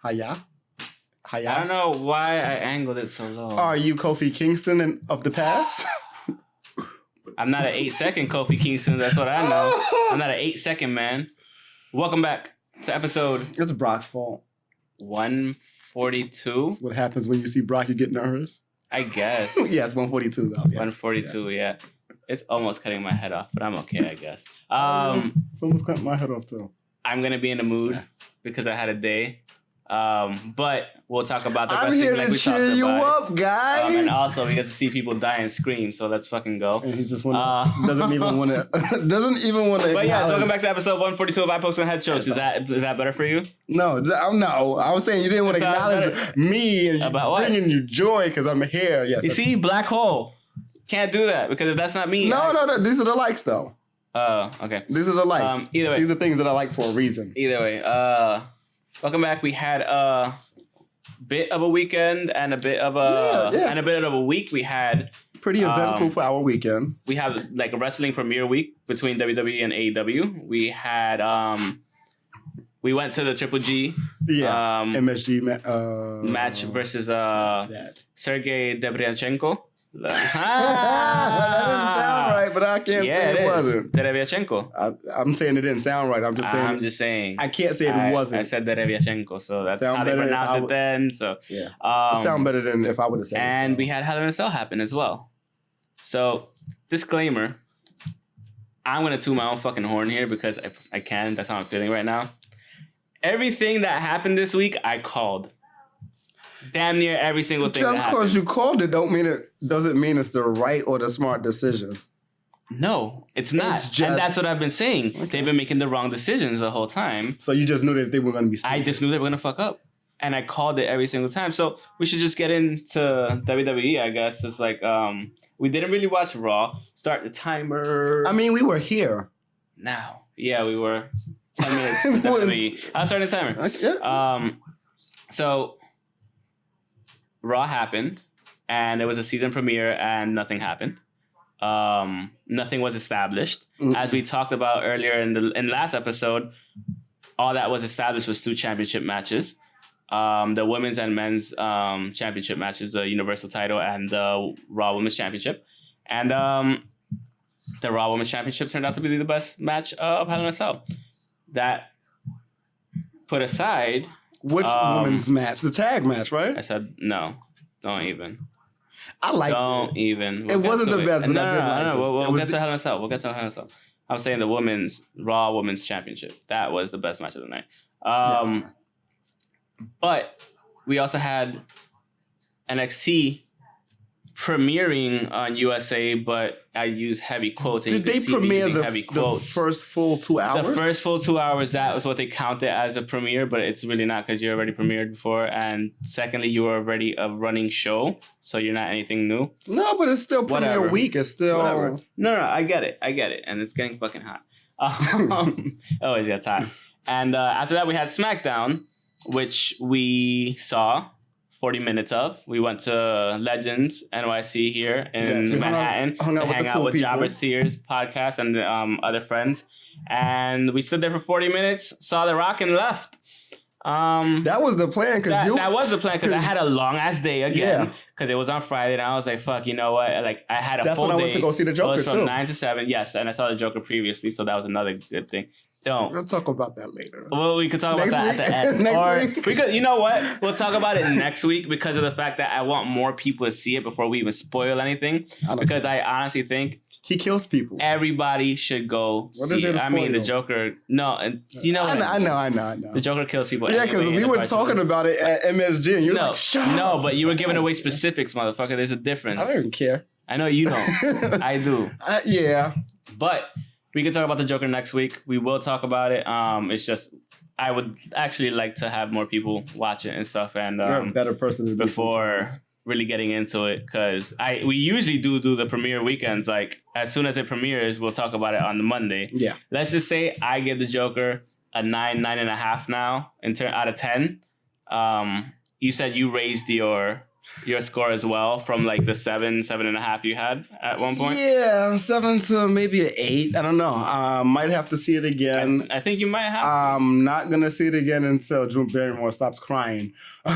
HIAC? I don't know why I angled it so low. Are you Kofi Kingston of the past? I'm not an 8-second Kofi Kingston. That's what I know. I'm not an 8-second man. Welcome back to episode. It's Brock's fault. 142. That's what happens when you see Brock, you get nervous. I guess. Yeah, it's 142 though. Yes. 142. Yeah. It's almost cutting my head off, but I'm okay, I guess. It's almost cut my head off too. I'm gonna be in the mood because I had a day. But we'll talk about the I'm wrestling here like to we talked cheer you about. up, guys. And also we get to see people die and scream, so let's fucking go. And he just doesn't even want to. But yeah, so welcome back to episode 142 of I Pokes and Head Chokes. Is that better for you? No. I was saying you didn't want to acknowledge me and bringing you joy because I'm here. Yes. You see, black hole. Can't do that because if that's not me. No. These are the likes though. Oh, okay. These are the likes. Either way, these are things that I like for a reason. Either way, welcome back. We had a bit of a weekend and a bit of a week. We had pretty eventful for our weekend. We had like a wrestling premiere week between WWE and AEW. We had we went to the Triple G MSG match versus Sergey Devryanchenko. That didn't sound right, but I can't say it wasn't. Derevyachenko. I'm saying it didn't sound right. I'm just saying. I can't say it wasn't. I said Derevyachenko, so that's how they pronounce it then. So yeah, it sound better than if I would have said it. And we had Hell in a Cell happen as well. So disclaimer, I'm gonna toot my own fucking horn here because I can. That's how I'm feeling right now. Everything that happened this week, I called. Damn near every single thing. Just because you called it doesn't mean it's the right or the smart decision. No, it's not. And that's what I've been saying. Okay. They've been making the wrong decisions the whole time. So you just knew that they were going to be stupid. I just knew they were going to fuck up. And I called it every single time. So we should just get into WWE, I guess. It's like, we didn't really watch Raw. Start the timer. I mean, we were here. Now. Yeah, we were 10 minutes to WWE. I was starting the timer. Okay. So Raw happened, and it was a season premiere, and nothing happened. Nothing was established. Mm-hmm. As we talked about earlier in last episode, all that was established was 2 championship matches. The women's and men's championship matches, the Universal title and the Raw Women's Championship. And the Raw Women's Championship turned out to be the best match of Hell in a Cell. That put aside... Which women's match? The tag match, right? I said no. Don't even. I like it. Don't even. It wasn't the best, but I did like it. We'll get to Hell in a Cell. I'm saying the Raw Women's Championship. That was the best match of the night. But we also had NXT premiering on USA, but I use heavy quotes. Did they premiere the first full 2 hours? The first full 2 hours, that was what they counted as a premiere, but it's really not because you already premiered before. And secondly, you were already a running show, so you're not anything new. No, but it's still premiere week. It's still... Whatever. No, I get it. And it's getting fucking hot. It always gets hot. And after that, we had SmackDown, which we saw 40 minutes of. We went to Legends NYC here in Manhattan to hang out with Jobber Sears podcast and other friends. And we stood there for 40 minutes, saw The Rock, and left. That was the plan. That was the plan because I had a long ass day again because it was on Friday and I was like, fuck, you know what? Like I had a full day. That's when I went to go see the Joker. It was from 9 to 7. Yes, and I saw the Joker previously, so that was another good thing. We'll talk about that later. Well, we could talk about that at the end. Next week. We could, you know what? We'll talk about it next week because of the fact that I want more people to see it before we even spoil anything. Because I honestly think he kills people. Everybody should go see it. I mean, the Joker. No, and you know. I know. The Joker kills people. Yeah, because we were talking about it at MSG, and you're like, shut up. No, but you were giving away specifics, motherfucker. There's a difference. I don't care. I know you don't. I do. Yeah. But we can talk about the Joker next week. We will talk about it. It's just I would actually like to have more people watch it and stuff. And you're a better person before really getting into it, because we usually do the premiere weekends. Like as soon as it premieres, we'll talk about it on the Monday. Yeah. Let's just say I give the Joker a 9.5 now out of 10. You said you raised your your score as well from like the 7.5 you had at one point? Yeah, 7 to maybe an 8. I don't know. Might have to see it again. I think you might have to. I'm not going to see it again until Drew Barrymore stops crying. No,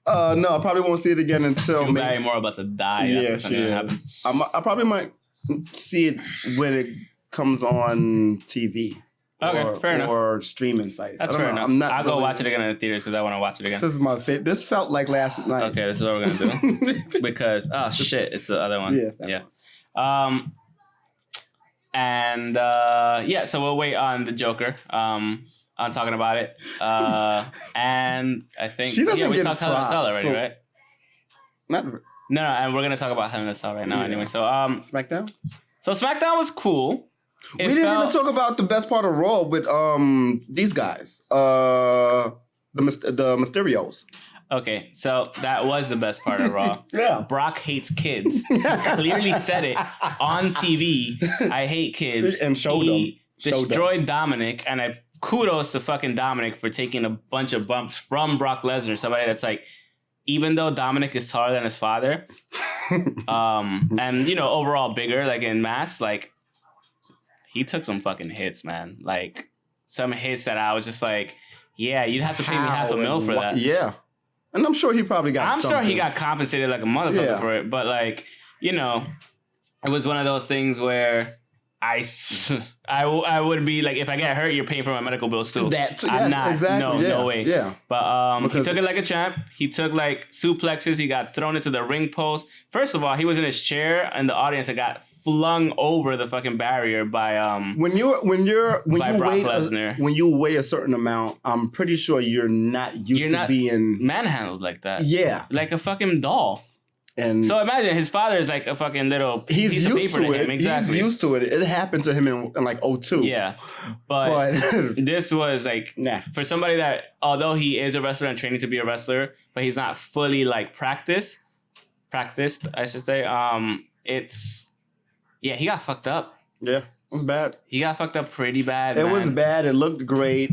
I probably won't see it again until... Drew Barrymore about to die. Yeah, she is. I probably might see it when it comes on TV. Okay, fair enough. Or streaming sites. That's fair enough. I'll go watch it again in the theaters because I want to watch it again. This is my favorite. This felt like last night. Okay, this is what we're going to do. Because, oh shit, it's the other one. Yes, yeah. So we'll wait on the Joker. On talking about it. And I think she doesn't we talked Hell in a Cell already, right? No, and we're going to talk about Hell in a Cell right now anyway. So SmackDown? So SmackDown was cool. We didn't even talk about the best part of Raw with these guys, the Mysterios. Okay, so that was the best part of Raw. Yeah, Brock hates kids. He clearly said it on TV. I hate kids, and showed them. Destroyed Dominic, and I kudos to fucking Dominic for taking a bunch of bumps from Brock Lesnar. Somebody that's like, even though Dominic is taller than his father, and overall bigger, like in mass, like. He took some fucking hits, man. Like, some hits that I was just like, yeah, you'd have to pay me $500,000 for that. Yeah. And I'm sure he probably got something. I'm sure he got compensated like a motherfucker for it. But, like, it was one of those things where I would be like, if I get hurt, you're paying for my medical bills too. I'm not. Exactly. No way. Yeah. But he took it like a champ. He took, like, suplexes. He got thrown into the ring post. First of all, he was in his chair, and the audience had got flung over the fucking barrier by when you weigh a certain amount, I'm pretty sure you're not used to being manhandled like that. Yeah, like a fucking doll. And so imagine his father is like a fucking little piece of paper to him. Exactly, he's used to it. It happened to him in like 2002. Yeah, but this was like for somebody that, although he is a wrestler and training to be a wrestler, but he's not fully like practiced, I should say. Yeah, he got fucked up. Yeah, it was bad. He got fucked up pretty bad. It was bad. It looked great.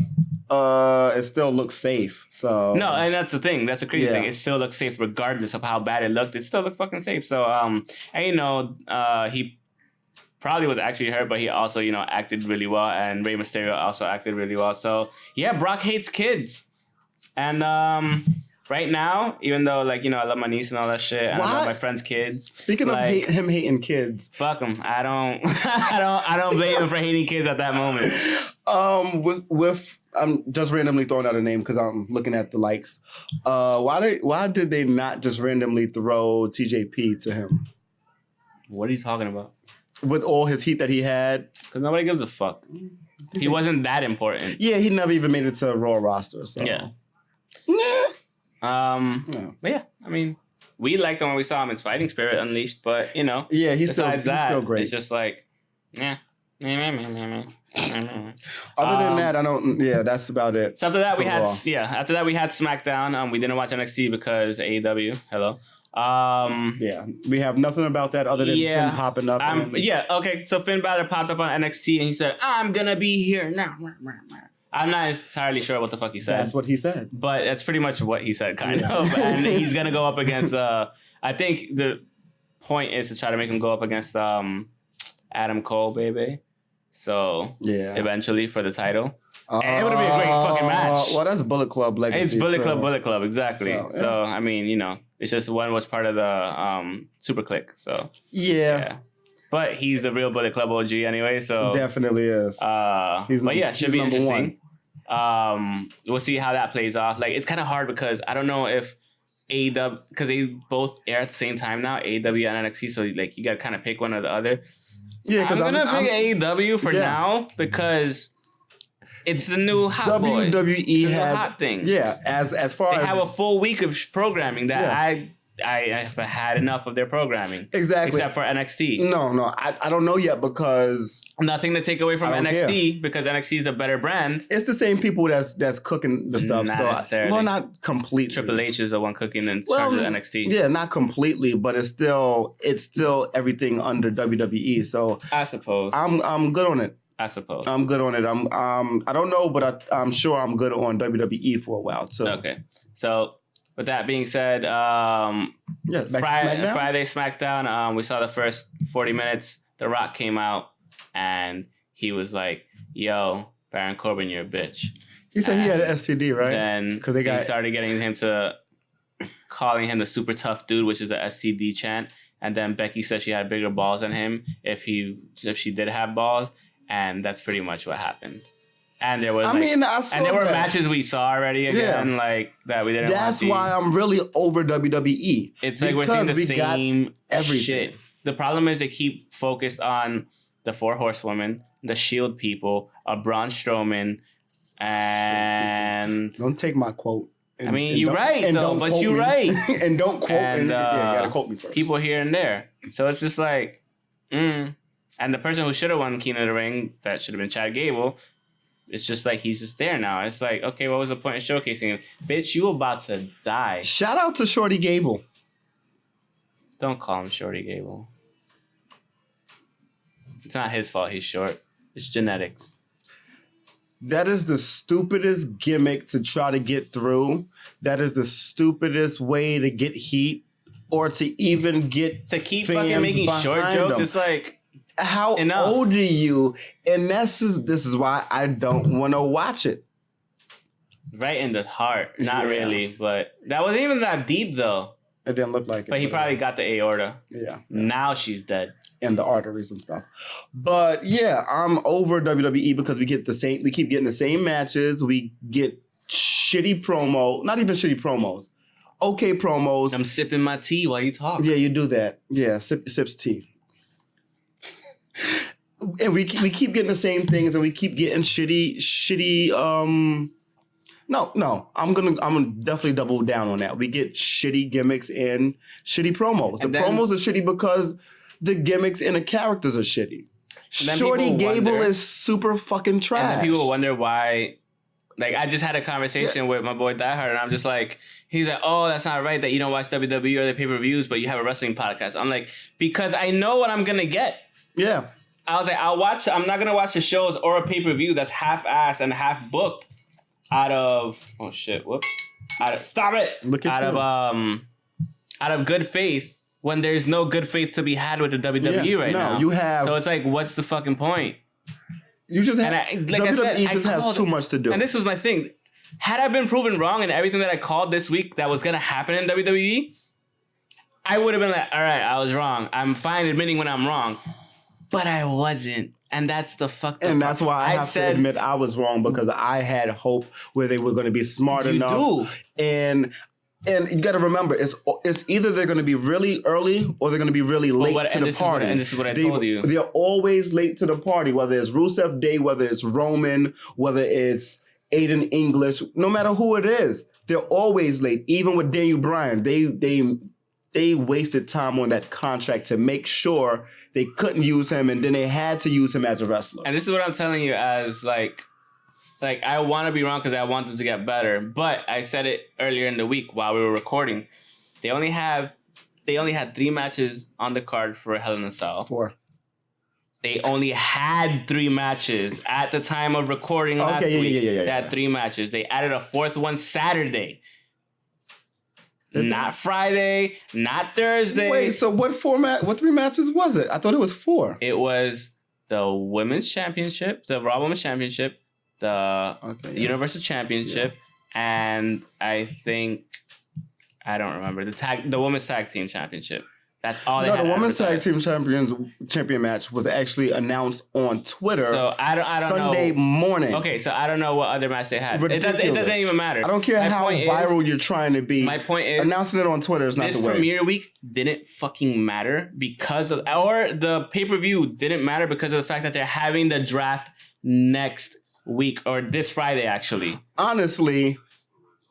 It still looks safe. So no, and that's the thing. That's the crazy thing. It still looks safe regardless of how bad it looked. It still looked fucking safe. So he probably was actually hurt, but he also acted really well, and Rey Mysterio also acted really well. So yeah, Brock hates kids, and right now, even though I love my niece and all that shit, and I love my friends' kids. Speaking of him hating kids, fuck him. I don't blame him for hating kids at that moment. With I'm just randomly throwing out a name because I'm looking at the likes. Why did they not just randomly throw TJP to him? What are you talking about? With all his heat that he had, because nobody gives a fuck. He wasn't that important. Yeah, he never even made it to a Raw roster. So yeah. But yeah, I mean, we liked him when we saw him in Fighting Spirit Unleashed, but yeah, he's still great. It's just like, yeah. Other than that, I don't. Yeah, that's about it. So after that, we had SmackDown. We didn't watch NXT because AEW. Hello. Yeah, we have nothing about that other than Finn popping up. Okay. So Finn Balor popped up on NXT and he said, "I'm gonna be here now." I'm not entirely sure what the fuck he said. That's what he said. But that's pretty much what he said, kind of. And he's going to go up against... I think the point is to try to make him go up against Adam Cole, baby. So, eventually for the title. And it would be a great fucking match. Well, that's Bullet Club legacy. It's Bullet Club, exactly. So, I mean, it's just one was part of the Super Click. So, yeah. But he's the real Bullet Club OG anyway, so... Definitely is. Should be interesting. We'll see how that plays off. Like, it's kind of hard because I don't know if AEW... Because they both air at the same time now, AEW and NXT, so, like, you got to kind of pick one or the other. Yeah, because I'm going to pick AEW for now because it's the new hot boy. WWE has... hot thing. Yeah, as far as... They have a full week of programming that I've had enough of their programming. Exactly. Except for NXT. No, I don't know yet because... Nothing to take away from NXT because NXT is a better brand. It's the same people that's cooking the stuff. Not necessarily. Not completely. Triple H is the one cooking in charge of NXT. Yeah, not completely, but it's still everything under WWE. So I suppose. I'm good on it. I suppose. I'm good on it. I don't know, but I'm sure I'm good on WWE for a while too. Okay. So with that being said, back to Friday SmackDown, we saw the first 40 minutes. The Rock came out and he was like, "Yo, Baron Corbin, you're a bitch." He said he had an STD, right? Then because they started getting him to calling him the super tough dude, which is the STD chant. And then Becky said she had bigger balls than him if she did have balls, and that's pretty much what happened. And there was, and there were matches we saw already again, like that we didn't. That's why I'm really over WWE. It's like we're seeing the same shit. The problem is they keep focused on the 4 Horsewomen, the Shield people, Braun Strowman, and don't take my quote. You're right, though, but you're right. And don't quote me. You gotta quote me first. People here and there. So it's just like, And the person who should have won King of the Ring, that should have been Chad Gable, it's just like he's just there now. It's like, okay, what was the point of showcasing him? Bitch, you about to die. Shout out to Shorty Gable. Don't call him Shorty Gable. It's not his fault he's short. It's genetics. That is the stupidest gimmick to try to get through. That is the stupidest way to get heat or to even get to keep fucking making short jokes. Them. It's like, how old are you? And this is why I don't want to watch it. Right in the heart. Not really, but that wasn't even that deep though. It didn't look like it. But he probably got the aorta. Yeah. Now she's dead. And the arteries and stuff. But yeah, I'm over WWE because we keep getting the same matches. We get shitty promo, not even shitty promos. Okay promos. I'm sipping my tea while you talk. Yeah, you do that. Yeah, sips tea. And we keep getting the same things and we keep getting shitty No, I'm gonna definitely double down on that. We get shitty gimmicks and shitty promos. The promos are shitty because the gimmicks and the characters are shitty. Shorty Gable is super fucking trash. And then people wonder why. Like, I just had a conversation with my boy Die Hard, and I'm just like, he's like, "Oh, that's not right that you don't watch WWE or the pay-per-views, but you have a wrestling podcast." I'm like, because I know what I'm gonna get. Yeah. I was like, I'm not gonna watch the shows or a pay-per-view that's half-assed and half-booked out of out of good faith. When there's no good faith to be had with the WWE now. You have. So it's like, what's the fucking point? You just have. WWE just has too much to do. And this was my thing. Had I been proven wrong in everything that I called this week that was going to happen in WWE, I would have been like, all right, I was wrong. I'm fine admitting when I'm wrong. But I wasn't. And that's the fucked up. And that's why I have to admit I was wrong because I had hope where they were going to be smart enough. And you got to remember, it's either they're going to be really early or they're going to be really late to the party. And this is what I told you. They're always late to the party, whether it's Rusev Day, whether it's Roman, whether it's Aiden English, no matter who it is. They're always late. Even with Daniel Bryan, they wasted time on that contract to make sure they couldn't use him, and then they had to use him as a wrestler. And this is what I'm telling you as like I want to be wrong because I want them to get better. But I said it earlier in the week while we were recording. They only had 3 matches on the card for Hell in a Cell. 4. They only had 3 matches at the time of recording last week. They had 3 matches. They added a 4th one Saturday. Not Friday, not Thursday. Wait, so what 3 matches was it? I thought it was 4. It was the Women's Championship, the Raw Women's Championship, the Universal Championship, and I think, I don't remember, the Women's Tag Team Championship. That's all they had. The Women's Tag Team Champion match was actually announced on Twitter. So I don't Sunday morning. Okay, so I don't know what other match they had. It doesn't even matter. I don't care how viral you're trying to be. My point is, announcing it on Twitter is not the way. This premiere week didn't fucking matter or the pay-per-view didn't matter because of the fact that they're having the draft next week or this Friday actually. Honestly,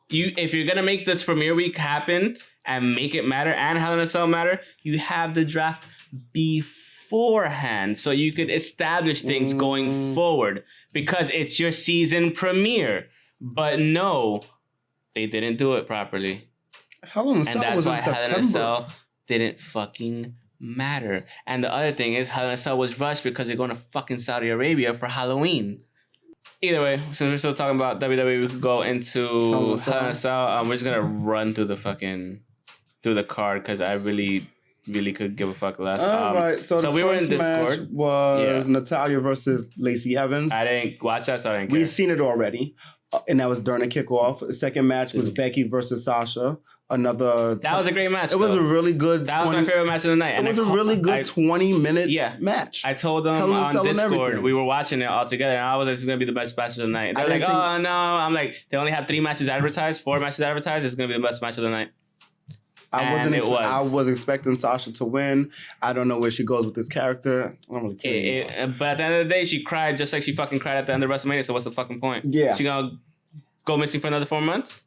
if you're gonna make this premiere week happen and make it matter and Hell in a Cell matter, you have the draft beforehand so you could establish things going forward because it's your season premiere. But no, they didn't do it properly. Hell in a Cell and that's was why in Hell in a Cell didn't fucking matter. And the other thing is Hell in a Cell was rushed because they're going to fucking Saudi Arabia for Halloween. Either way, since we're still talking about WWE, we could go into Hell in a Cell. We're just gonna run through the card because I really could give a fuck less. All right, so we were in Discord. Match was Natalya versus Lacey Evans. I didn't watch that, so I didn't care. We've seen it already, and that was during the kickoff. The second match was Becky versus Sasha. That was a great match. It was a really good. That was my favorite match of the night. It was a really good 20-minute match. I told them on Discord we were watching it all together, and I was like, "This is gonna be the best match of the night." They're like, "Oh no!" I'm like, "They only have 4 matches advertised. It's gonna be the best match of the night." I was expecting Sasha to win. I don't know where she goes with this character. I don't really care. But at the end of the day, she cried just like she fucking cried at the end of WrestleMania. So what's the fucking point? Yeah, she gonna go missing for another 4 months?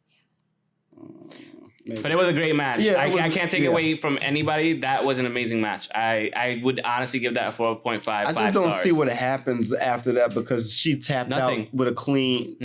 Maybe. But it was a great match. Yeah, I can't take it away from anybody. That was an amazing match. I would honestly give that a 4.5. I just don't see what happens after that because she tapped out with a clean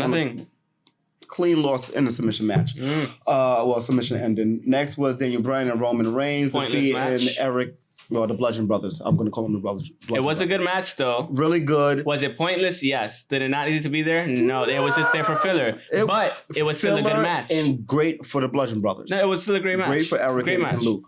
loss in the submission match. Submission ending. Next was Daniel Bryan and Roman Reigns defeating Eric. Well, the Bludgeon Brothers. I'm going to call them the Bludgeon Brothers. It was a good match, though. Really good. Was it pointless? Yes. Did it not need to be there? No. It was just there for filler. But it was still a good match. And great for the Bludgeon Brothers. No, it was still a great match. Great for Eric and Luke.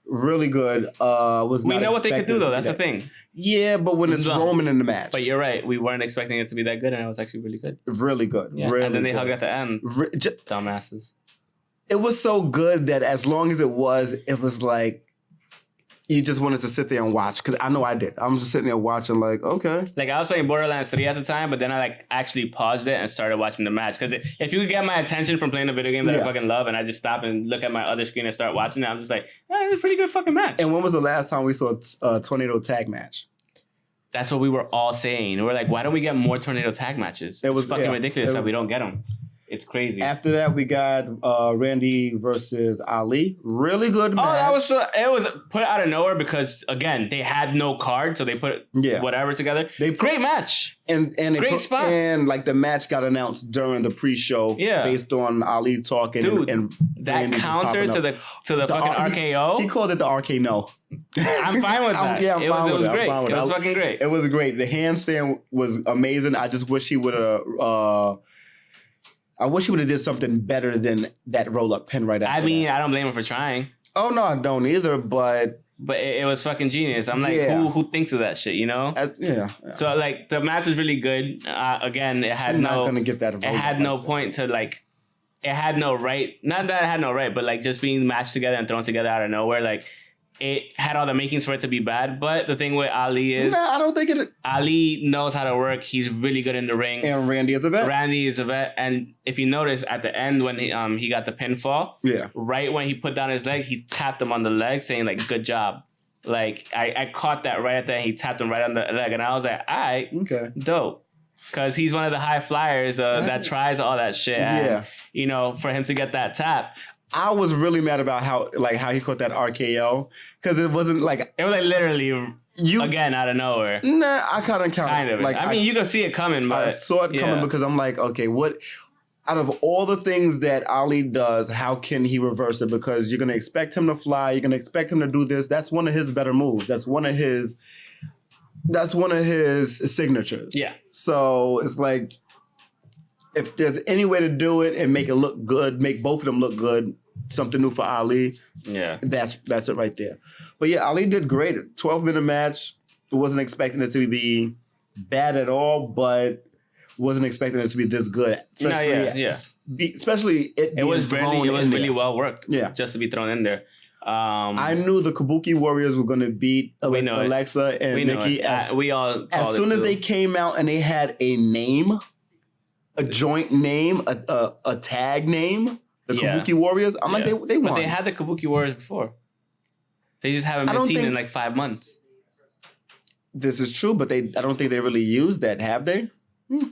Really good. We know what they could do, though. That's the thing. Yeah, but when it's Roman in the match. But you're right. We weren't expecting it to be that good, and it was actually really good. Really good. Yeah. Really and then they hugged at the end. Dumbasses. It was so good that as long as it was like, you just wanted to sit there and watch because I know I did. I'm just sitting there watching like, okay. Like I was playing Borderlands 3 at the time, but then I like actually paused it and started watching the match. Because if you could get my attention from playing a video game that I fucking love and I just stop and look at my other screen and start watching it, I'm just like, it's a pretty good fucking match. And when was the last time we saw a tornado tag match? That's what we were all saying. We're like, why don't we get more tornado tag matches? It's fucking ridiculous that we don't get them. It's crazy. After that, we got Randy versus Ali. Really good match. Oh, it was put out of nowhere because, again, they had no card, so they put whatever together. Great match. And great spots. And like the match got announced during the pre-show based on Ali talking. Dude, and that Randy counter to the fucking RKO. He called it the RK-No. I'm fine with that. I'm fine with it. Great. It was fucking great. It was great. The handstand was amazing. I just wish he would have... I wish he would have did something better than that roll-up pin right after that. I don't blame him for trying. Oh, no, I don't either, but... But it was fucking genius. I'm like, who thinks of that shit, you know? So, like, the match was really good. Again, it had not gonna get that it had no point to, like... It had no right... Not that it had no right, but, like, just being matched together and thrown together out of nowhere, like... It had all the makings for it to be bad, but the thing with Ali is... No, I don't think it... Ali knows how to work. He's really good in the ring. And Randy is a vet. And if you notice, at the end when he got the pinfall, right when he put down his leg, he tapped him on the leg saying, like, good job. Like, I caught that right at the end. He tapped him right on the leg. And I was like, all right, dope. Because he's one of the high flyers that tries all that shit. And, you know, for him to get that tap... I was really mad about how he caught that RKO because it wasn't like... It was like literally, again, out of nowhere. Nah, I couldn't count. Kind of. Like, I mean, you could see it coming, but... I saw it coming because I'm like, okay, what... Out of all the things that Ali does, how can he reverse it? Because you're going to expect him to fly. You're going to expect him to do this. That's one of his better moves. That's one of his signatures. Yeah. So it's like... If there's any way to do it and make it look good, make both of them look good, something new for Ali, that's it right there. But yeah, Ali did great. 12-minute match. Wasn't expecting it to be bad at all, but wasn't expecting it to be this good. Especially it was really well worked. Yeah, just to be thrown in there. I knew the Kabuki Warriors were going to beat Alexa and Nikki. As soon as they came out and they had a name. A joint name, a tag name, the Kabuki Warriors. I'm like, they won. But they had the Kabuki Warriors before. They just haven't been seen in like 5 months. This is true, but I don't think they really used that, have they? No.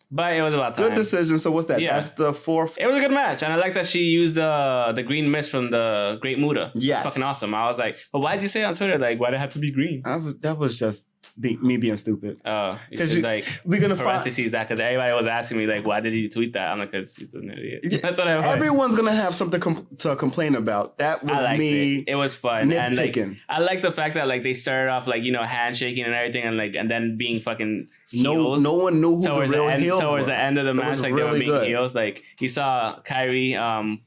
But it was about time. Good decision. So what's that? Yeah. That's the fourth. It was a good match. And I like that she used the green mist from the Great Muta. Yes. Fucking awesome. I was like, but why'd you say on Twitter, like, why'd it have to be green? That was just me being stupid. Oh. Because we're going to parentheses that because everybody was asking me, like, why did you tweet that? I'm like, because he's an idiot. That's what I was. Everyone's going to have something to complain about. That was me. It was fun. Nitpicking. And, like, I like the fact that, like, they started off, like, you know, handshaking and everything and then being fucking heels. No one knew who the real heels were. Towards the end of the match, like really they were being good. heels. Like you saw Kyrie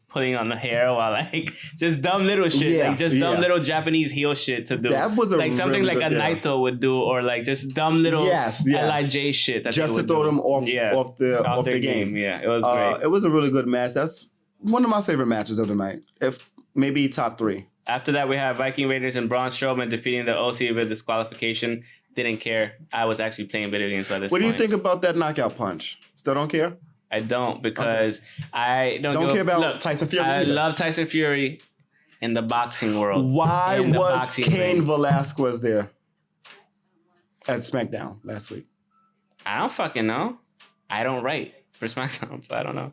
putting on the hair while like just dumb little shit, like just dumb little Japanese heel shit to do. That was like something really like good, a Naito would do, or like just dumb little LIJ shit that just to throw them off the game. Yeah, it was great. It was a really good match. That's one of my favorite matches of the night. If maybe top 3. After that, we have Viking Raiders and Braun Strowman defeating the OC with disqualification. Didn't care. I was actually playing video games by this point. What do you think about that knockout punch? Still don't care? I don't, because I don't care about Tyson Fury. I love Tyson Fury in the boxing world. Why was Cain Velasquez there at SmackDown last week? I don't fucking know. I don't write for SmackDown, so I don't know.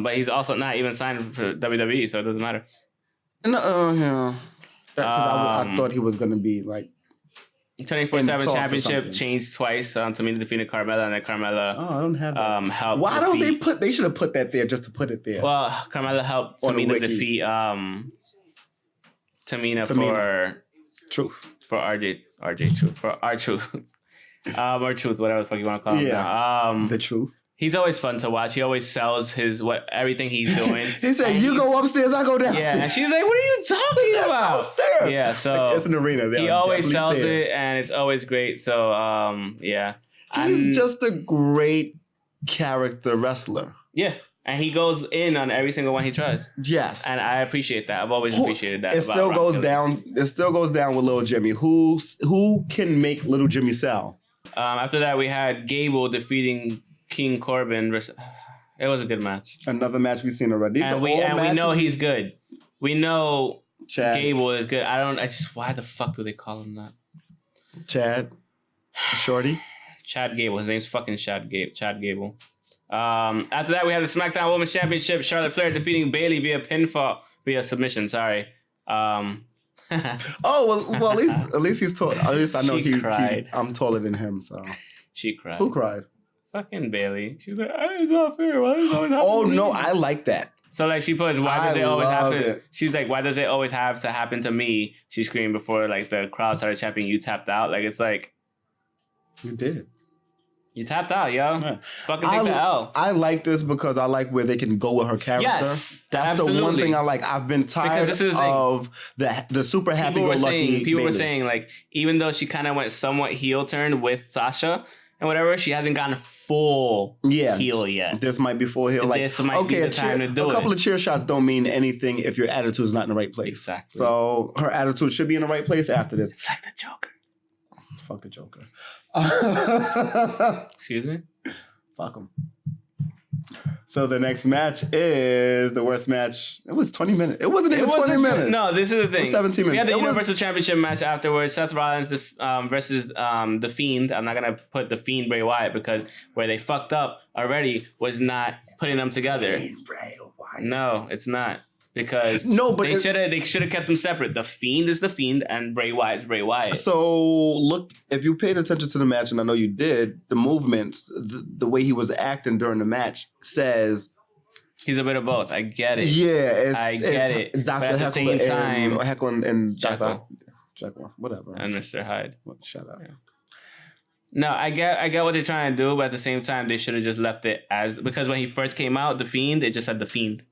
But he's also not even signed for WWE, so it doesn't matter. No, yeah. I thought he was going to be like 24/7 championship changed twice. Tamina defeated Carmella, and then Carmella. Oh, I don't have that. Helped. Why don't they put? They should have put that there just to put it there. Well, Carmella helped Tamina defeat Tamina for Truth. For RJ Truth, for R-Truth. Or Truth, whatever the fuck you want to call him. Yeah. The Truth. He's always fun to watch. He always sells everything he's doing. He said, "You go upstairs, I go downstairs." Yeah, and she's like, "What are you talking about?" Downstairs. Yeah, so like, it's an arena. He always sells it, and it's always great. So, yeah, he's just a great character wrestler. Yeah, and he goes in on every single one he tries. Yes, and I appreciate that. I've always appreciated that. It still goes down. It still goes down with Little Jimmy. Who can make Little Jimmy sell? After that, we had Gable defeating King Corbin. It was a good match. Another match we've seen already. And we know he's good. We know Gable is good. Why the fuck do they call him that? Chad. Shorty. Chad Gable. His name's fucking Chad Gable. After that, we have the SmackDown Women's Championship. Charlotte Flair defeating Bayley via submission. Sorry. Well, at least he's tall. At least I know he cried. I'm taller than him, so. She cried. Who cried? Fucking Bayley. She's like, it's not fair. Why does it always happen? Oh no, I like that. So like she puts, why does it always happen? She's like, why does it always have to happen to me? She screamed before like the crowd started chanting, "You tapped out." Like it's like, you did. You tapped out, yo. Yeah. Fucking take the L. I like this because I like where they can go with her character. Yes, that's absolutely. The one thing I like. I've been tired of the super happy-go-lucky. People were saying like, even though she kind of went somewhat heel turn with Sasha and whatever, she hasn't gotten full heel yet. This might be full heel. Like, this might be the time to do it. A couple of cheer shots don't mean anything if your attitude is not in the right place. Exactly. So her attitude should be in the right place after this. It's like the Joker. Fuck the Joker. Excuse me? Fuck him. So the next match is the worst match. It was 20 minutes. It wasn't even 20 minutes. No, this is the thing. 17 minutes. We had the Universal Championship match afterwards. Seth Rollins versus The Fiend. I'm not going to put The Fiend Bray Wyatt because where they fucked up already was not putting them together. Bray Wyatt. No, it's not. Because they should have kept them separate. The Fiend is The Fiend and Bray Wyatt is Bray Wyatt. So look, if you paid attention to the match, and I know you did, the movements, the way he was acting during the match says he's a bit of both. I get it. Yeah, I get it. Dr. At the same time, Heckler and Dr. Jekyll, whatever, and Mr. Hyde. Shut up. Yeah. No, I get what they're trying to do, but at the same time, they should have just left it as because when he first came out, The Fiend, it just said The Fiend.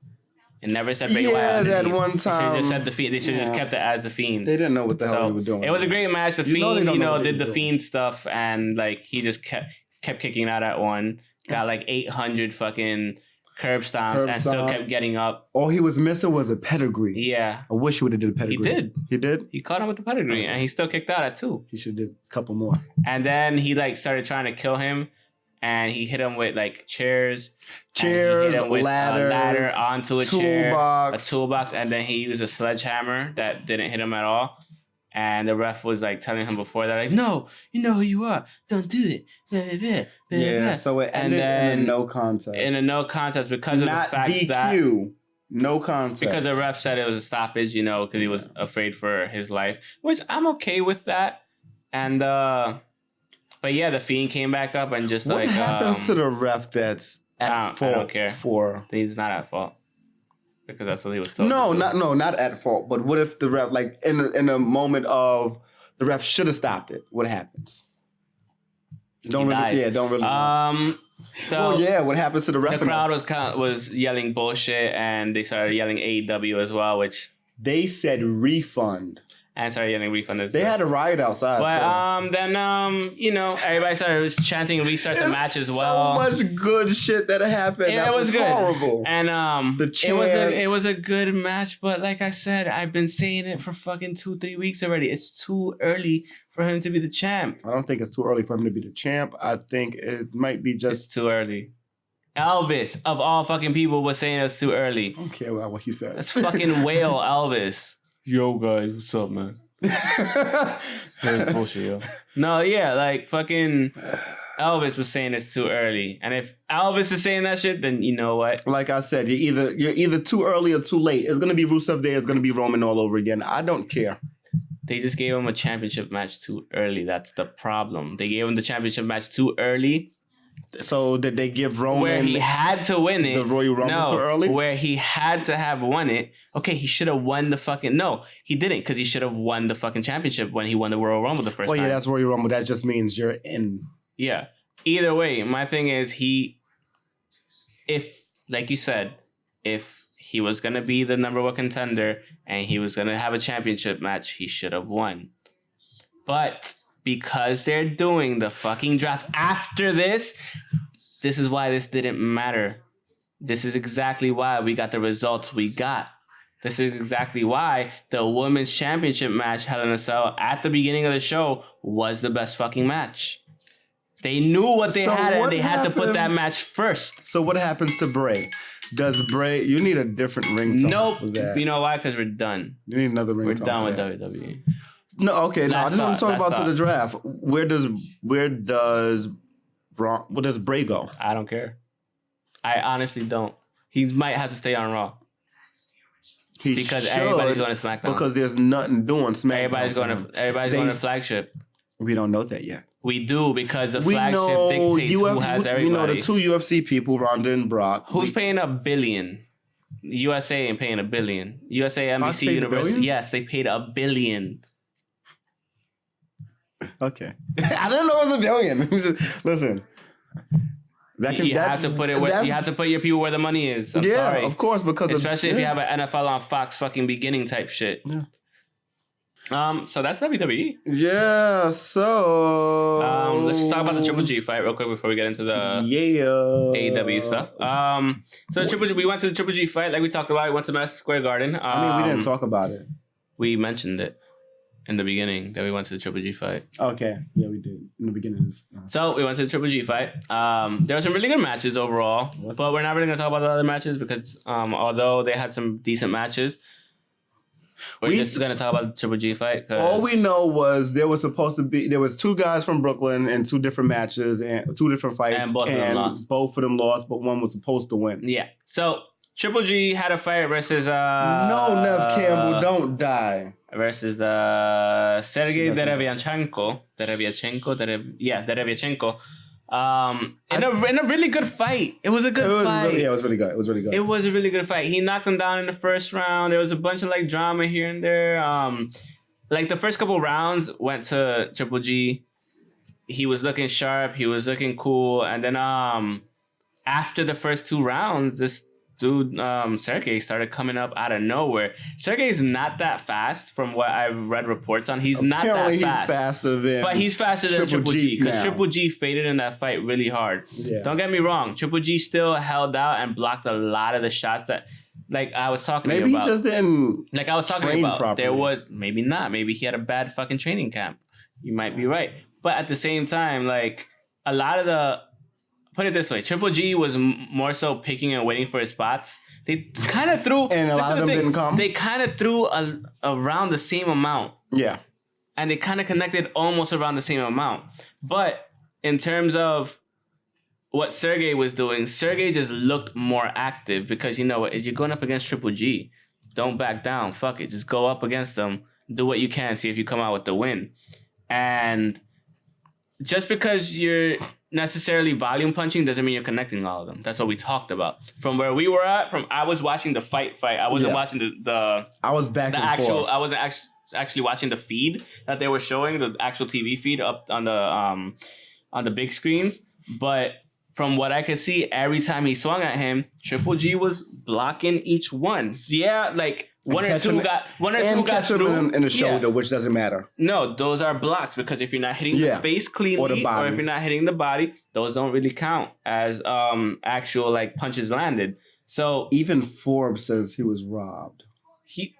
It never said Bray Wyatt. Yeah, that one time. They should have just said The Fiend. They should have just kept it as The Fiend. They didn't know what the hell they were doing. It was a great match. The Fiend, did the Fiend stuff, and like he just kept kicking out at one. Got like 800 fucking curb stomps and still kept getting up. All he was missing was a pedigree. Yeah. I wish he would have did a pedigree. He did. He did? He caught him with the pedigree, and he still kicked out at 2. He should have did a couple more. And then he like started trying to kill him. And he hit him with like chairs, ladder onto a toolbox, and then he used a sledgehammer that didn't hit him at all. And the ref was like telling him before that, like, no, you know who you are, don't do it. Yeah, so it ended in a no contest. In a no contest because of the fact DQ, that no contest. Because the ref said it was a stoppage, because he was afraid for his life, which I'm okay with that. And but yeah, the Fiend came back up and just what happens to the ref that's at fault? I don't care. He's not at fault because that's what he was told. Not at fault. But what if the ref, like in a moment of the ref should have stopped it? What happens? Don't really know. So what happens to the referee? The crowd was yelling bullshit, and they started yelling AEW as well, which they said refund. And started yelling refund. They had a riot outside. But then everybody started chanting restart the match as well. So much good shit that happened. Yeah, that it was good. Horrible. And the it was a good match, but like I said, I've been saying it for fucking 2-3 weeks already. It's too early for him to be the champ. I don't think it's too early for him to be the champ. I think it might be just... It's too early. Elvis, of all fucking people, was saying it's too early. I don't care about what he says. That's fucking whale Elvis. Yo, guys, what's up, man? That's bullshit, yo. No, yeah, like fucking Elvis was saying it's too early, and if Elvis is saying that shit, then you know what? Like I said, you're either too early or too late. It's gonna be Rusev Day. It's gonna be Roman all over again. I don't care. They just gave him a championship match too early. That's the problem. They gave him the championship match too early. So did they give Roman where he had to win it? The Royal Rumble too early? Where he had to have won it. Okay, he should have won the fucking... No, he didn't, because he should have won the fucking championship when he won the Royal Rumble the first time. Well, yeah, that's Royal Rumble. That just means you're in. Yeah. Either way, my thing is if, like you said, if he was going to be the number one contender and he was going to have a championship match, he should have won. But... because they're doing the fucking draft after this is why this didn't matter. This is exactly why we got the results we got. This is exactly why the women's championship match, Hell in a Cell, at the beginning of the show was the best fucking match. They knew what they had, and they had to put that match first. So what happens to Bray? Does Bray... You need a different ringtone. Nope. For that. You know why? Because we're done. You need another ringtone. We're done with WWE. No, okay. No, I just want to talk about to the draft. Where does Bray go? I don't care. I honestly don't. He might have to stay on Raw. Because everybody's going to SmackDown. Because there's nothing doing SmackDown. Everybody's going to Flagship. We don't know that yet. We do, because the Flagship dictates who has everybody. We know the two UFC people, Ronda and Brock. Who's paying $1 billion? USA ain't paying $1 billion. USA, NBC, Universal. Yes, they paid $1 billion. Okay. I didn't know it was $1 billion. Listen. You have to put your people where the money is. I'm sorry. Of course, because especially if you have an NFL on Fox fucking beginning type shit. Yeah. So that's WWE. Yeah, so let's just talk about the Triple G fight real quick before we get into the AEW stuff. So the Triple G, we went to the Triple G fight like we talked about. We went to Madison Square Garden. We didn't talk about it. We mentioned it in the beginning that we went to the Triple G fight. Okay. Yeah, we did in the beginning. So we went to the Triple G fight. There were some really good matches overall, but we're not really going to talk about the other matches because although they had some decent matches, we're just going to talk about the Triple G fight. All we know was there was two guys from Brooklyn in two different matches and two different fights. And both of them lost, but one was supposed to win. Yeah. So Triple G had a fight versus... no, Nev Campbell, don't die. Versus Sergey Derevyachenko. In a really good fight. It was a good fight. It was really good. It was a really good fight. He knocked him down in the first round. There was a bunch of like drama here and there. Like the first couple rounds went to Triple G. He was looking sharp. He was looking cool. And then after the first 2 rounds, this dude, Sergey, started coming up out of nowhere. Sergey's not that fast from what I've read reports on. He's not that fast. He's faster than... But he's faster than Triple G. Because Triple G faded in that fight really hard. Yeah. Don't get me wrong. Triple G still held out and blocked a lot of the shots that... Like I was talking about. Maybe he just didn't Like I was talking about. properly. There was... Maybe not. Maybe he had a bad fucking training camp. You might be right. But at the same time, like a lot of the... Put it this way, Triple G was more so picking and waiting for his spots. They kind of threw... And a lot of them didn't come? They kind of threw around the same amount. Yeah. And they kind of connected almost around the same amount. But in terms of what Sergey was doing, Sergey just looked more active because, you know what, if you're going up against Triple G, don't back down. Fuck it. Just go up against them. Do what you can. See if you come out with the win. And just because you're... necessarily volume punching doesn't mean you're connecting all of them. That's what we talked about. From where we were at, I was watching the fight. I wasn't watching the I was back the and actual forth. I wasn't actually watching the feed that they were showing, the actual TV feed up on the on the big screens, but from what I could see, every time he swung at him, Triple G was blocking each one. Yeah, like one or two got through. in the shoulder, which doesn't matter. No, those are blocks because if you're not hitting the face cleanly or if you're not hitting the body, those don't really count as actual like punches landed. So even Forbes says he was robbed. He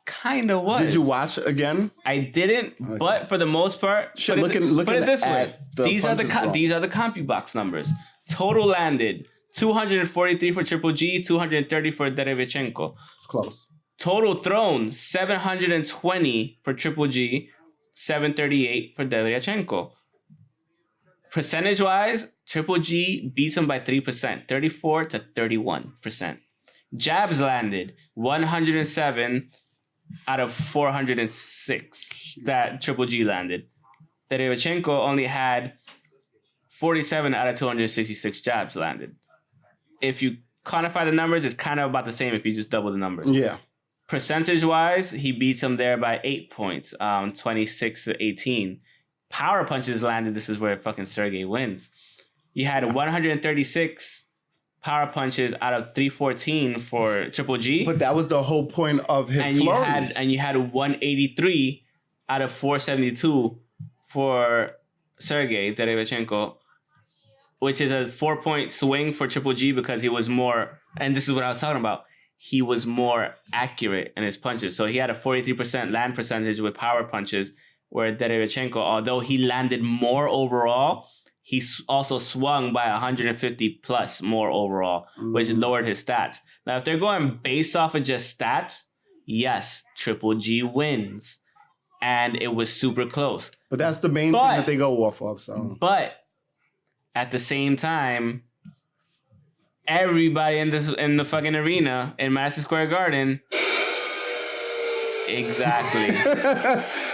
kind of was. Did you watch again? I didn't, but for the most part, put it this way. These are the CompuBox numbers. Total landed 243 for Triple G, 230 for Derevchenko. It's close. Total thrown 720 for Triple G, 738 for Derevchenko. Percentage wise, Triple G beats him by 3%, 34 to 31%. Jabs landed 107 out of 406 that Triple G landed. Derevchenko only had 47 out of 266 jabs landed. If you quantify the numbers, it's kind of about the same if you just double the numbers. Yeah. Percentage-wise, he beats him there by 8 points, 26 to 18. Power punches landed. This is where fucking Sergey wins. You had 136 power punches out of 314 for Triple G. But that was the whole point of his flurries. And you had 183 out of 472 for Sergey Derevchenko, which is a 4-point swing for Triple G because he was more, and this is what I was talking about, he was more accurate in his punches. So he had a 43% land percentage with power punches, where Derevchenko, although he landed more overall, he also swung by 150 plus more overall, which lowered his stats. Now, if they're going based off of just stats, yes, Triple G wins. And it was super close. But that's the main thing that they go off of. So, but at the same time, everybody in the fucking arena in Madison Square Garden, exactly,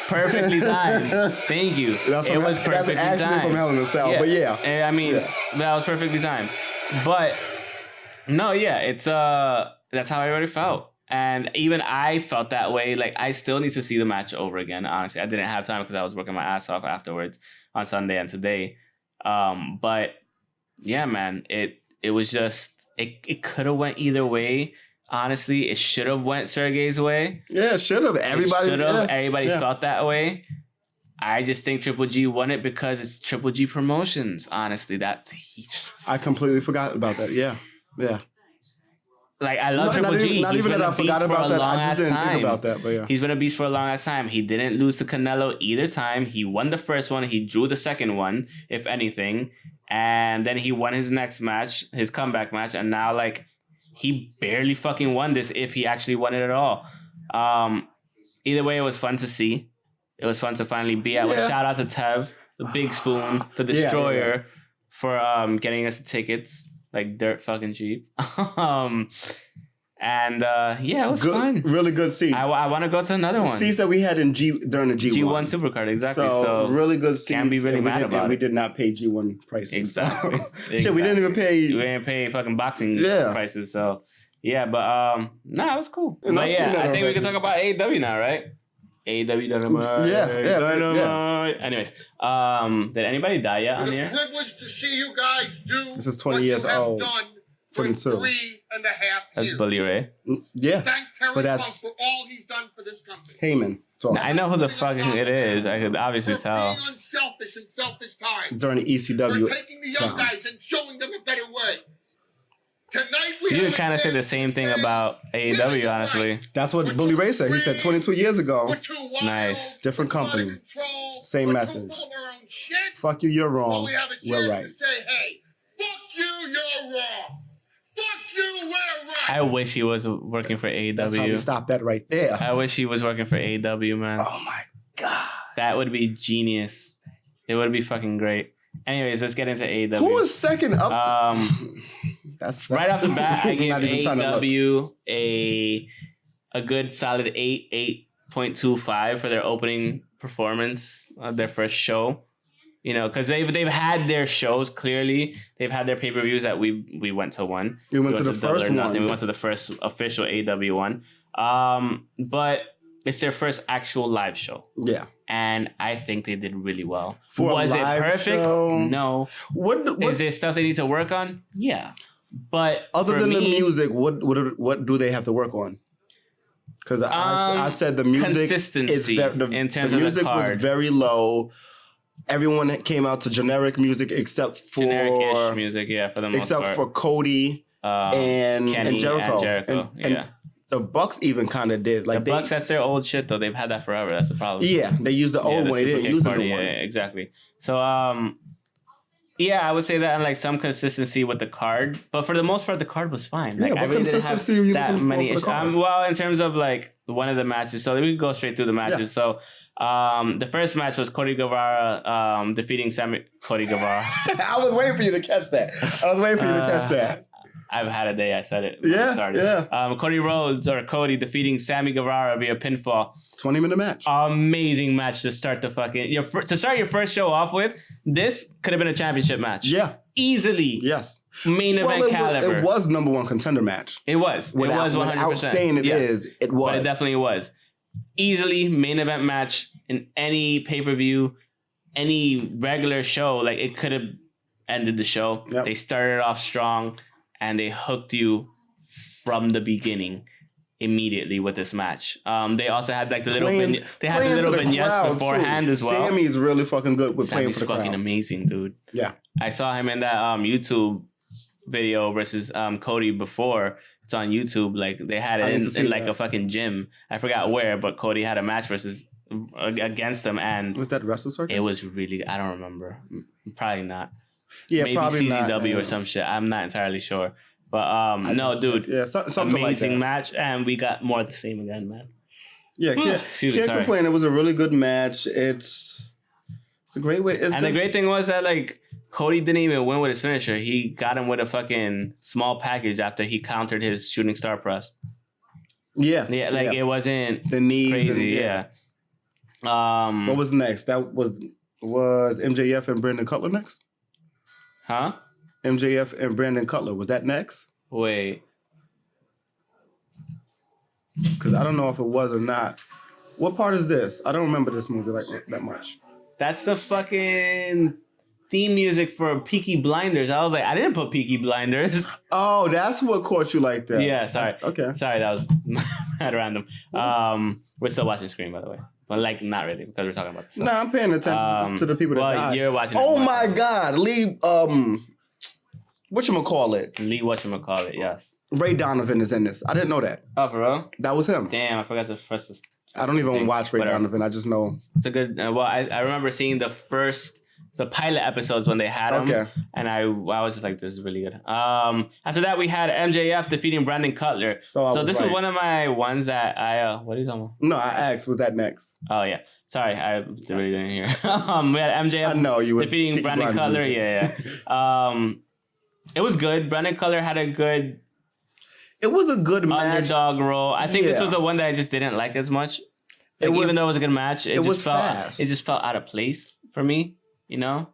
perfectly timed. Thank you. It was perfectly timed. That's actually from Hell in a Cell, but I mean, that was perfectly timed. But no, it's that's how everybody felt. And even I felt that way. Like, I still need to see the match over again, honestly. I didn't have time because I was working my ass off afterwards on Sunday and today. But yeah, man, it was just, it could have went either way. Honestly, it should have went Sergey's way. Yeah, it should have. Everybody felt that way. I just think Triple G won it because it's Triple G Promotions. Honestly, I completely forgot about that. Yeah. Like, I love Triple G. Not even that I forgot about that. I just didn't think about that, but yeah. He's been a beast for a long ass time. He didn't lose to Canelo either time. He won the first one. He drew the second one, if anything. And then he won his next match, his comeback match. And now, like, he barely fucking won this if he actually won it at all. Either way, it was fun to see. It was fun to finally be at. Yeah. Shout out to Tev, the Big Spoon, the Destroyer, for getting us the tickets. Like, dirt fucking cheap. It was fun. Really good seats. I want to go to another one. Seats that we had in during the G1. G1 Supercard, exactly. So really good seats. Can't be really mad about it. We did not pay G1 prices. Exactly. Shit, we didn't even pay. We didn't pay fucking boxing prices. So, yeah, but, it was cool. And but yeah, I think we can talk about AEW now, right? AEW Dynamite. Dynamite. Anyways, did anybody die yet on here? It's a privilege to see you guys do. This is 20 years old. Done for 3.5 years. That's Bully Ray. Yeah. Thank Terry Funk for all he's done for this company. Heyman. I know who the fucking it is. I could obviously tell. Being unselfish in selfish time. During the ECW. For taking the young guys and showing them a better way. Tonight you could kind of say the same thing about AEW, honestly. That's what Bully Ray said. He said 22 years ago. Nice. Different company. Same message. Fuck you, you're wrong. We're right. Say, hey, fuck you, you're wrong. Fuck you, we're right. I wish he was working for AEW. That's how we stop that right there. I wish he was working for AEW, man. Oh my God. That would be genius. It would be fucking great. Anyways, let's get into AEW. Who was second up? That's right off the bat, I gave AEW a good solid 8.25 for their opening performance, their first show. You know, because they've had their shows, clearly. They've had their pay-per-views that we went to one. We went to the first one. We went to the first official AEW one. But it's their first actual live show. Yeah. And I think they did really well. For Was it perfect? Show? No. What is there stuff they need to work on? Yeah. But other than the music, what do they have to work on? Because I said the music consistency in terms of the card. Was very low. Everyone came out to generic music except for generic-ish music, yeah, for the most part. Except for Cody and Jericho. And the Bucks even kind of did. Like the Bucks, that's their old shit though. They've had that forever. That's the problem. Yeah, they used the old one. They didn't use the new one. Yeah, exactly. So yeah, I would say that like some consistency with the card, but for the most part, the card was fine. Like, yeah, but consistency you that many issues. Well, in terms of like one of the matches, so we can go straight through the matches. Yeah. So the first match was Cody Guevara defeating Cody Guevara. I was waiting for you to catch that. I've had a day. I said it. Yeah. Cody Rhodes or Cody defeating Sammy Guevara via pinfall. 20-minute match. Amazing match to start the fucking to start your first show off with. This could have been a championship match. Yeah. Easily. Yes. Main event caliber. It was number one contender match. It was. It was 100%. Without saying it was. But it definitely was. Easily main event match in any pay-per-view, any regular show. Like it could have ended the show. Yep. They started off strong. And they hooked you from the beginning immediately with this match. They also had like the little vignettes beforehand as well. Sammy's really fucking good with playing for the crowd. Sammy's fucking amazing, dude. Yeah. I saw him in that YouTube video versus Cody before. It's on YouTube. Like they had it in like a fucking gym. I forgot where, but Cody had a match against them. And was that Wrestle Circus? It was really, I don't remember. Probably not. Yeah, maybe probably CZW not, or some shit. I'm not entirely sure. But no, dude. Yeah, something amazing like match, and we got more of the same again, man. Yeah, can't complain. It was a really good match. It's a great way. The great thing was that like Cody didn't even win with his finisher. He got him with a fucking small package after he countered his shooting star press. Yeah, it wasn't the knees crazy. What was next? That was MJF and Brandon Cutler next. Huh? MJF and Brandon Cutler. Was that next? Wait. Because I don't know if it was or not. What part is this? I don't remember this movie like that much. That's the fucking theme music for Peaky Blinders. I was like, I didn't put Peaky Blinders. Oh, that's what caught you like that. Yeah, sorry. Okay. Sorry, that was mad random. We're still watching Scream, by the way. But like, not really, because we're talking about this. No, I'm paying attention to the people that died. You're watching. Oh my God, Lee. Whatchamacallit? Lee whatchamacallit? Yes. Ray Donovan is in this. I didn't know that. Oh, for real? That was him. Damn, I forgot to press this. I don't even watch Ray Donovan. I just know. It's a good. I remember seeing the pilot episodes when they had him. Okay. And I was just like, this is really good. After that, we had MJF defeating Brandon Cutler. So this was one of my ones that what are you talking about? No, I asked, was that next? Oh, yeah. Sorry, I really didn't hear. We had MJF defeating Brandon Cutler. Yeah. It was good. Brandon Cutler had a good... It was a good match. Underdog role. I think this was the one that I just didn't like as much. Even though it was a good match, it just felt out of place for me. You know?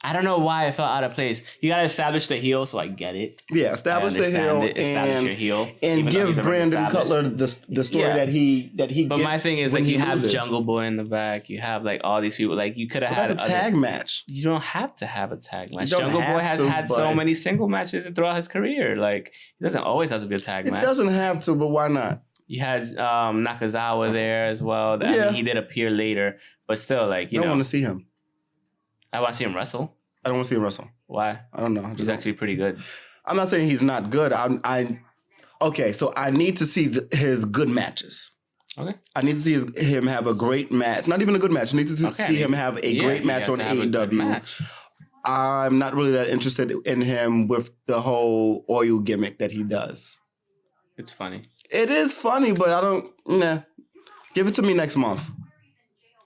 I don't know why it felt out of place. You gotta establish the heel, so I get it. Yeah, establish the heel establish your heel, and give Brandon Cutler the story that he. But my thing is, like, you have Jungle Boy in the back. You have like all these people. Like, you could have had a tag match. You don't have to have a tag match. Jungle Boy has had so many single matches throughout his career. Like, it doesn't always have to be a tag match. It doesn't have to, but why not? You had Nakazawa there as well. I mean, he did appear later, but still, like, you know. I don't want to see him. I want to see him wrestle. I don't want to see him wrestle. Why? I don't know. He's actually pretty good. I'm not saying he's not good. Okay, so I need to see his good matches. Okay. I need to see him have a great match. Not even a good match. I need to see him have a great match on AEW. I'm not really that interested in him with the whole oil gimmick that he does. It's funny. It is funny, but I don't... Nah. Give it to me next month.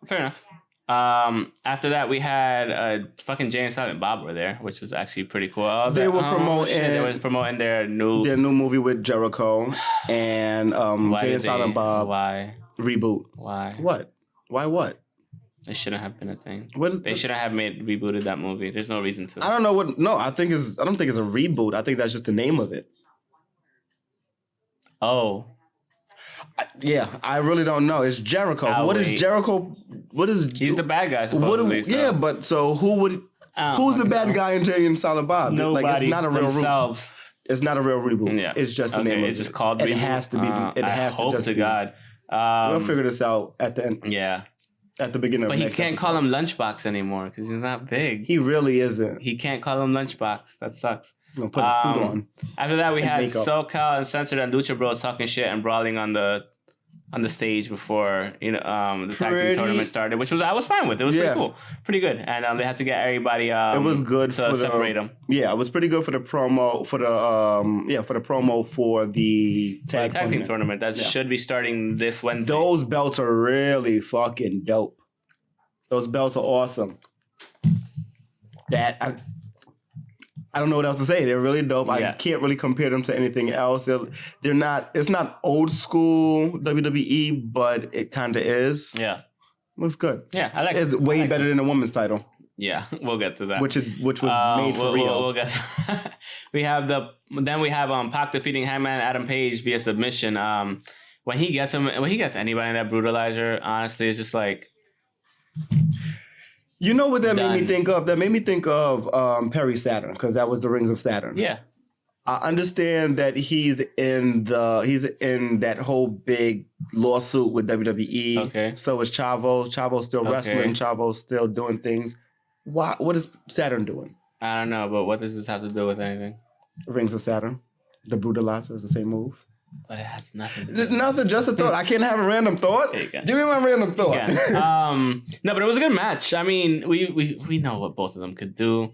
Fair enough. After that, we had fucking Jay and Silent Bob were there, which was actually pretty cool. They were promoting. They was promoting their new movie with Jericho and Jay and Silent Bob. Why reboot? Why? What? Why what? It shouldn't have been a thing. They shouldn't have rebooted that movie. There's no reason to. I don't know what. No, I don't think it's a reboot. I think that's just the name of it. Oh. I really don't know. It's Jericho. Is Jericho? He's the bad guy, supposedly. Yeah, but so who's the bad guy in Jay and Silent Bob? Nobody. Like, it's not a real themselves. It's not a real reboot. Yeah. It's just the name of it. It's just called It reboot. has to be. It has to just be. God. We'll figure this out at the end. Yeah. At the beginning of But next he can't episode. call him Lunchbox anymore because he's not big. He really isn't. He can't call him Lunchbox. That sucks. He's gonna put a suit on. After that, we And had makeup. SoCal and Censored and Lucha Bros talking shit and brawling on the stage before the tag team tournament started, which I was fine with. It was pretty cool, pretty good, and they had to get everybody. It was good to separate them. Yeah, it was pretty good for the promo for the tag team tournament that should be starting this Wednesday. Those belts are really fucking dope. Those belts are awesome. I don't know what else to say. They're really dope. I can't really compare them to anything else. They're not. It's not old school WWE, but it kind of is. Yeah, looks good. Yeah, I like. It's way better than the women's title. Yeah, we'll get to that. Which was made for Rio. We'll get. we have Pac defeating Hangman Adam Page via submission. When he gets anybody in that brutalizer, honestly, it's just like. You know what that made me think of? That made me think of Perry Saturn, because that was the Rings of Saturn. Yeah. I understand that he's in that whole big lawsuit with WWE. Okay. So is Chavo. Chavo's still wrestling. Chavo's still doing things. What is Saturn doing? I don't know, but what does this have to do with anything? Rings of Saturn. The brutalizer is the same move. But it has nothing to do. Nothing, just a thought. I can't have a random thought. Give me my random thought. No, but it was a good match. I mean, we know what both of them could do.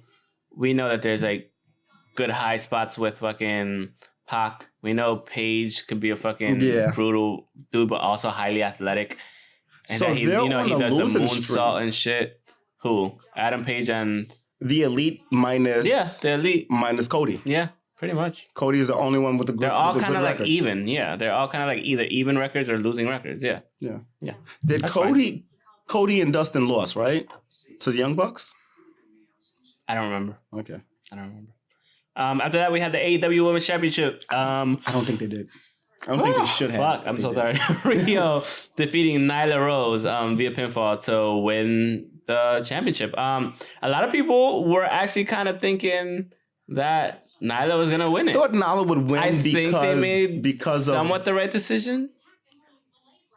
We know that there's like good high spots with fucking Pac. We know Paige could be a fucking brutal dude, but also highly athletic. And so that he does the moonsault and shit. Who? Adam Page and the Elite minus the Elite minus Cody. Yeah. Pretty much. Cody is the only one with the good They're all kind of like record. even. Yeah. They're all kind of like either even records or losing records. Yeah. Yeah. Yeah. Did Cody and Dustin lost, right? To the Young Bucks? I don't remember. Okay. I don't remember. After that, we had the AEW Women's Championship. I don't think they did. I don't think they should have. Fuck, I'm so sorry. Rio defeating Nyla Rose via pinfall to win the championship. A lot of people were actually kind of thinking that Nyla was gonna win it. I thought Nyla would win think they made somewhat the right decision.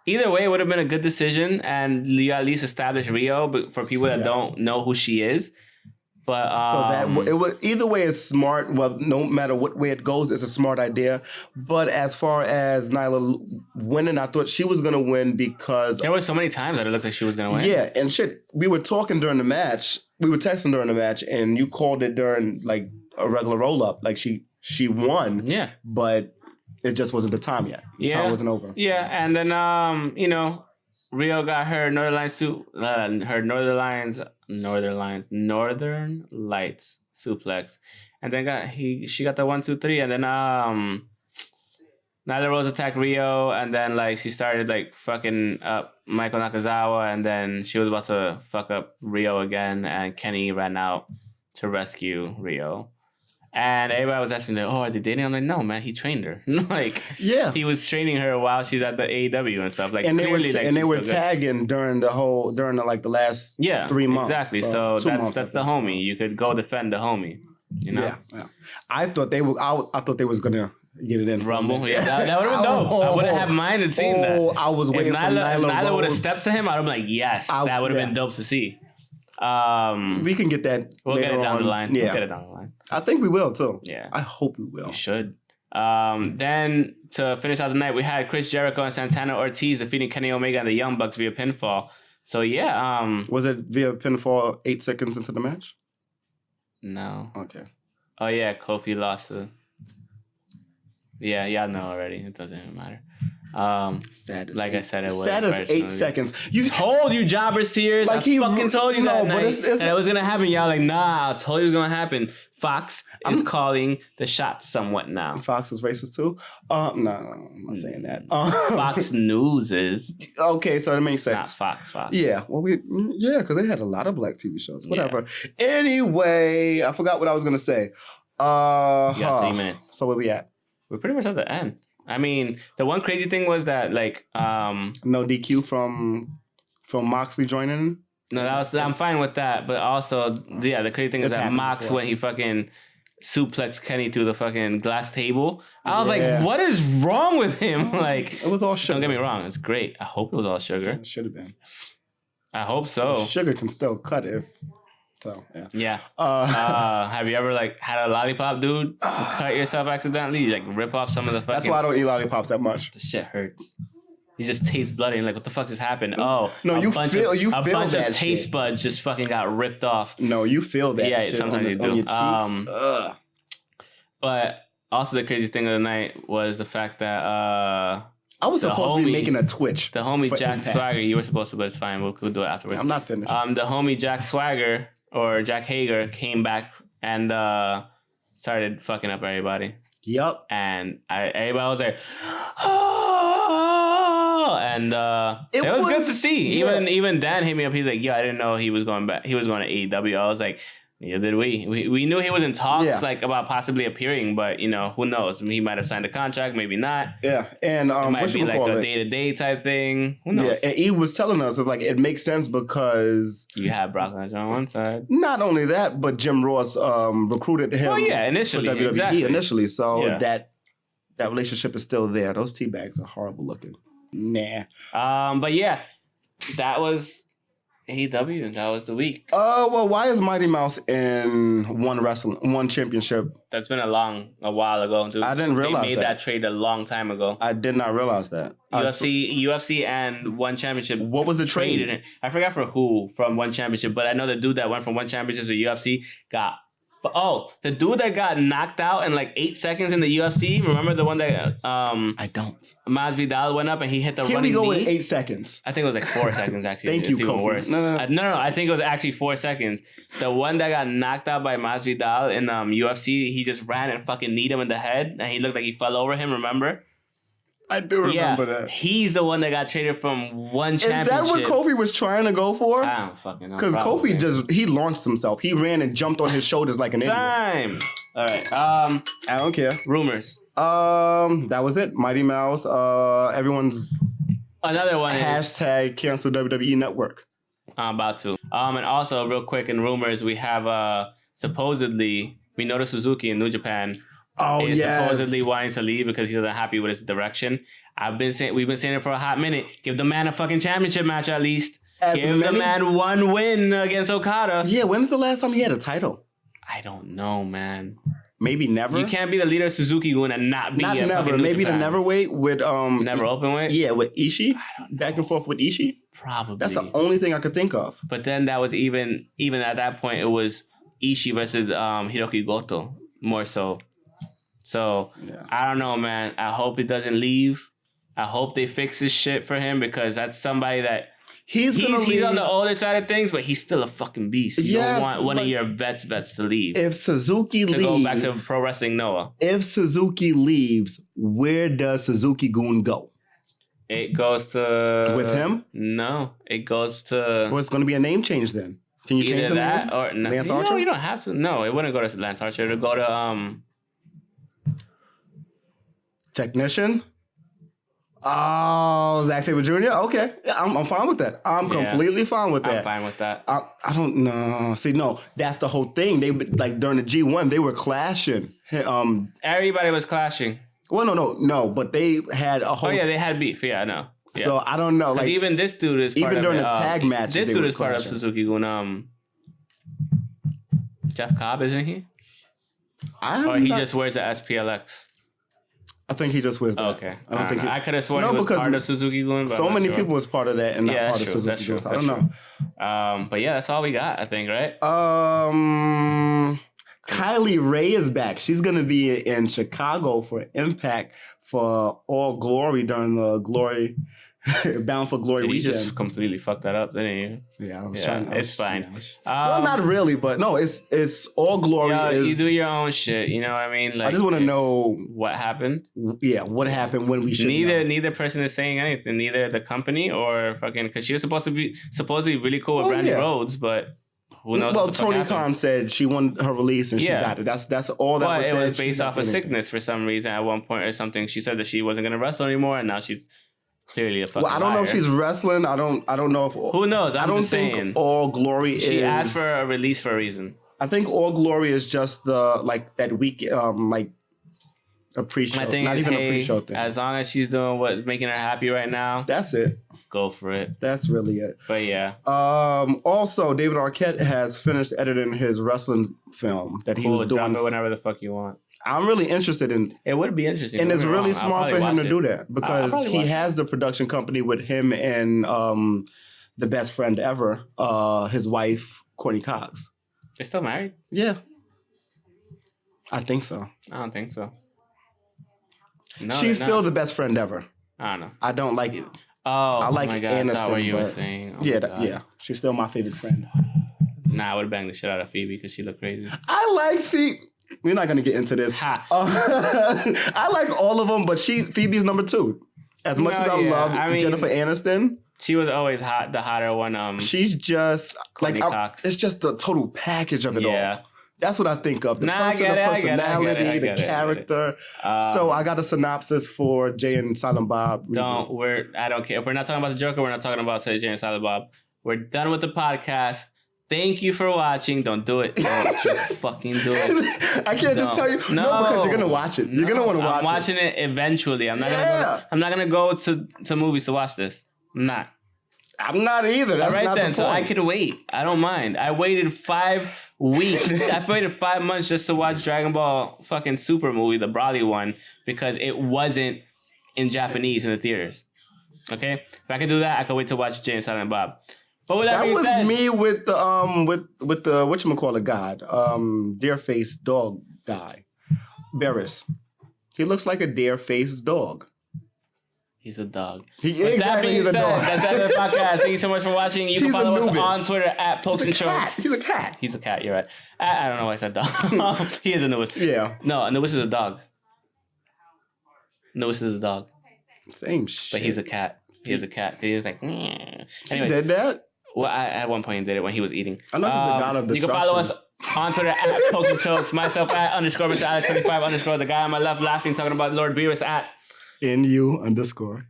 Either way, it would have been a good decision, and you at least establish Rio, but for people that don't know who she is. But so that it was either way, it's smart. Well, no matter what way it goes, it's a smart idea. But as far as Nyla winning, I thought she was gonna win because there were so many times that it looked like she was gonna win. Yeah, and shit, we were talking during the match. We were texting during the match, and you called it during like a regular roll up, like she won. Yeah, but it just wasn't the time yet. The time wasn't over. Yeah, and then Rio got her Northern Lights suplex, and then she got the 1, 2, 3, and then Nyla Rose attacked Rio, and then like she started like fucking up Michael Nakazawa, and then she was about to fuck up Rio again, and Kenny ran out to rescue Rio. And everybody was asking me, like, are they dating? I'm like, no, man, he trained her. Like, he was training her while she's at the AEW and stuff. Like, and they were tagging during the last 3 months. Exactly. So that's the homie. You could go defend the homie. You know? Yeah. I thought they was gonna get it in Rumble. Yeah, that would have been dope. I wouldn't have minded seeing that. I was waiting for Nyla would have stepped to him. I'd have been like, yes, that would have been dope to see. We can get that. We'll get it down the line. Yeah. We'll get it down the line. I think we will too. Yeah. I hope we will. We should. Then to finish out the night, we had Chris Jericho and Santana Ortiz defeating Kenny Omega and the Young Bucks via pinfall. So yeah. Was it via pinfall 8 seconds into the match? No. Okay. Oh yeah, Kofi lost to. Yeah, y'all know already. It doesn't even matter. Sad as like I said, it was sad as 8 seconds. You told you jobbers tears. Like I fucking told you that night that it was gonna happen. Y'all like, nah, I told you it was gonna happen. Fox is calling the shots somewhat now. Fox is racist too? No, I'm not saying that. Fox News is. Okay, so that makes sense. Not Fox. Yeah, well, because they had a lot of black TV shows. Whatever. Yeah. Anyway, I forgot what I was gonna say. You got 3 minutes. So where we at? We're pretty much at the end. I mean, the one crazy thing was that like no DQ from Moxley joining. No, I'm fine with that. But also, the crazy thing is that Mox when he fucking suplexed Kenny through the fucking glass table. I was like, what is wrong with him? Like, it was all sugar. Don't get me wrong, it's great. I hope it was all sugar. It should have been. I hope so. Sugar can still cut if. So yeah. Have you ever like had a lollipop, dude? Cut yourself accidentally? You, like rip off some of the fucking. That's why I don't eat lollipops that much. The shit hurts. You just taste bloody and like, what the fuck just happened? Oh, no, a bunch of that taste shit. buds just fucking got ripped off. No, you feel that. Yeah, shit sometimes you on do. your cheeks. But also the crazy thing of the night was the fact that I was supposed to be making a Twitch. The homie Jack Swagger, you were supposed to, but it's fine. We'll do it afterwards. I'm not finished. The homie Jack Swagger or Jack Hager came back and started fucking up everybody. Yep. And everybody was like, oh, and it was good to see. Yeah. Even Dan hit me up. He's like, yo, I didn't know he was going back. He was going to AEW. I was like, yeah, did we knew he was in talks like about possibly appearing, but you know, who knows? He might have signed a contract, maybe not. Yeah, and it might be like a day-to-day type thing. Who knows? Yeah, and he was telling us it's like it makes sense because you have Brock Lesnar on one side. Not only that, but Jim Ross recruited him. Oh yeah, initially, for WWE exactly. Initially, so that relationship is still there. Those tea bags are horrible looking. Nah. But yeah, that was AEW, and that was the week. Well, why is Mighty Mouse in one championship? That's been a while ago, dude. I didn't realize they made that trade a long time ago. I did not realize that. UFC and one championship. What was the trade? I forgot for who from one championship, but I know the dude that went from one championship to UFC got. Oh, the dude that got knocked out in like 8 seconds in the UFC. Remember the one that I don't. Masvidal went up and he hit the running knee. Here we go in 8 seconds. I think it was like 4 seconds actually. Thank you, it's even Kofi. worse. No. I think it was actually 4 seconds. The one that got knocked out by Masvidal in UFC, he just ran and fucking kneed him in the head, and he looked like he fell over him. Remember? I do remember that. He's the one that got traded from one championship. Is that what Kofi was trying to go for? I don't fucking know. Because Kofi he launched himself. He ran and jumped on his shoulders like an idiot. All right. I don't care. Rumors. That was it. Mighty Mouse. Everyone's another one hashtag cancel WWE Network. I'm about to. And also real quick in rumors, we have supposedly Minoru Suzuki in New Japan. Is supposedly wanting to leave because he's not happy with his direction. We've been saying it for a hot minute. Give the man a fucking championship match at least. Give the man one win against Okada. Yeah, when's the last time he had a title? I don't know, man. Maybe never. You can't be the leader of Suzuki going and not be never. Maybe the never weight with never open weight. Yeah, with Ishii. Back and forth with Ishii. Probably. That's the only thing I could think of. But then that was even at that point it was Ishii versus Hiroki Goto more so. So, I don't know, man. I hope he doesn't leave. I hope they fix his shit for him because that's somebody that... He's on the older side of things, but he's still a fucking beast. You don't want one of your vets to leave. If Suzuki leaves... To go back to Pro Wrestling Noah. If Suzuki leaves, where does Suzuki-gun go? It goes to... With him? No. It goes to... Well, it's going to be a name change then. Can you change the name? Or Lance Archer? No, you don't have to. No, it wouldn't go to Lance Archer. It'll go to... Technician? Oh, Zack Sabre Jr.? Okay. Yeah, I'm fine with that. I'm completely fine with that. I'm fine with that. I don't know. See, no, that's the whole thing. They like during the G1, they were clashing. Everybody was clashing. Well, no, but they had a whole... Oh, yeah, they had beef. Yeah, I know. Yeah. So, I don't know. Like even this dude is part even during the tag match. This dude is part of Suzuki-gun. Jeff Cobb, isn't he? Or he just wears the SPLX? I think he just wears that. Okay. I don't think I could have sworn he was part of Suzuki-gun. So many people was part of that and not part of Suzuki-gun. So I don't know. But yeah, that's all we got, I think, right? Kylie Ray is back. She's going to be in Chicago for Impact for All Glory during the Glory... Bound for Glory weekend. You just completely fucked that up, didn't you? Yeah, I was trying. It's fine. Well, not really, but no, it's All Glory. You do your own shit. You know what I mean? Like, I just want to know what happened. Yeah, what happened when we should. Neither person is saying anything. Neither the company or fucking because she was supposed to be really cool with Brandy Rhodes, but who knows? Well, what the fuck Tony happened. Khan said she won her release and she got it. That's all that But was it said. was based off of sickness for some reason at one point or something. She said that she wasn't going to wrestle anymore, and now she's clearly a fucking Well, I don't know if liar. she's wrestling. I don't know if. Who knows? I don't just think saying. All Glory is. She asked for a release for a reason. I think All Glory is just the that week like a pre-show. My thing Not is, even a hey, pre-show thing. as long as she's doing what's making her happy right now, That's it. go for it. That's really it. But yeah, Also, David Arquette has finished editing his wrestling film that he was drop doing. it whenever the fuck you want. I'm really interested in. It would be interesting. And don't it's get me really wrong. I'll smart for probably him to watch do it. that because probably he watch has the production company with him and the best friend ever, his wife, Courtney Cox. They're still married? Yeah. I think so. I don't think so. No, She's they're still not. the best friend ever. I don't know. I don't like it. Oh, I like my God. Aniston, That's what you were but- saying. Oh Yeah, my God. yeah. She's still my favorite friend. Nah, I would have banged the shit out of Phoebe because she looked crazy. I like Phoebe. We're not gonna get into this. Ha. I like all of them, but Phoebe's number 2. As much No, as I yeah. love I mean- Jennifer Aniston, She was always hot, the hotter one. she's just Courtney like Cox. it's just the total package of it all. Yeah. That's what I think of. The Nah, I person, get the it, I get it, I get it, personality, I get the it, I get it. character. So I got a synopsis for Jay and Silent Bob. I don't care. If we're not talking about the Joker, we're not talking about Sergey and Silent Bob. We're done with the podcast. Thank you for watching. Don't do it. Don't you fucking do it. I can't just tell you. No, because you're gonna watch it. You're gonna want to watch I'm watching it eventually. I'm not Yeah. gonna go to movies to watch this. I'm not. I'm not either. That's All right not then. the So I point. could wait. I don't mind. I waited 5 weeks. I waited 5 months just to watch Dragon Ball fucking Super movie, the Broly one, because it wasn't in Japanese in the theaters. Okay, if I could do that, I could wait to watch Jay and Silent Bob. But with that, That being was said, me with the whatchamacallit god, deer-faced dog guy, Barris. He looks like a deer-faced dog. he's a dog. He With that exactly being he's a said, dog. that's the end of the podcast. Thank you so much for watching. You can He's follow us Anubis. on Twitter at Pokes and He's a cat. Chokes. He's a cat. He's a cat. You're right. I don't know why I said dog. He is Anubis. Yeah, No, Anubis is a dog. Anubis is a dog, same shit. but he's a cat. He is a cat. He is like. He Anyways, did that. well, I at one point did it when he was eating. I know he's the god of You can follow us destruction. on Twitter at Poke and Chokes. Myself at _ Mr. Alex 25 _ the guy on my left laughing talking about Lord Beerus at. NU_KEWLA.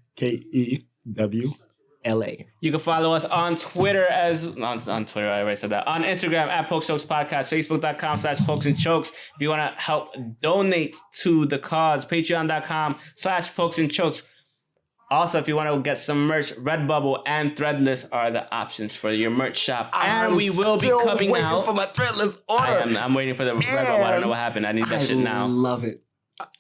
You can follow us on Twitter on Twitter. I already said that. On Instagram at Poke Chokes Podcast, Facebook.com/Pokes and Chokes. If you want to help donate to the cause, Patreon.com/Pokes and Chokes. Also, if you want to get some merch, Redbubble and Threadless are the options for your merch shop. And we will be coming waiting out. for my Threadless order. I'm waiting for the Redbubble. I don't know what happened. I need that shit now. I love it.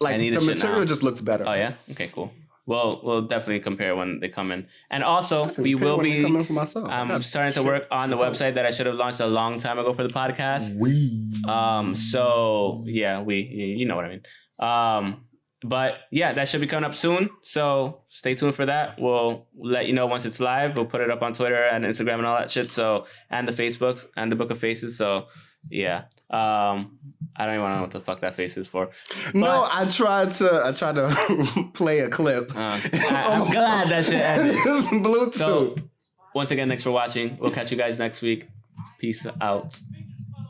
Like need the the shit material now. just looks better. Oh yeah. Okay. Cool. We'll definitely compare when they come in. And also, I can we pick will one and be. come in for myself. I'm starting to work on the website that I should have launched a long time ago for the podcast. So yeah, you know what I mean. But yeah, that should be coming up soon. So stay tuned for that. We'll let you know once it's live. We'll put it up on Twitter and Instagram and all that shit. So, and the Facebooks and the Book of Faces. So yeah. I don't even know what the fuck that face is for. No, But- I tried to play a clip. I'm glad that shit ended. It's Bluetooth. So once again, thanks for watching. We'll catch you guys next week. Peace out.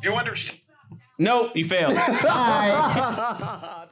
You understand? Nope, you failed. Bye.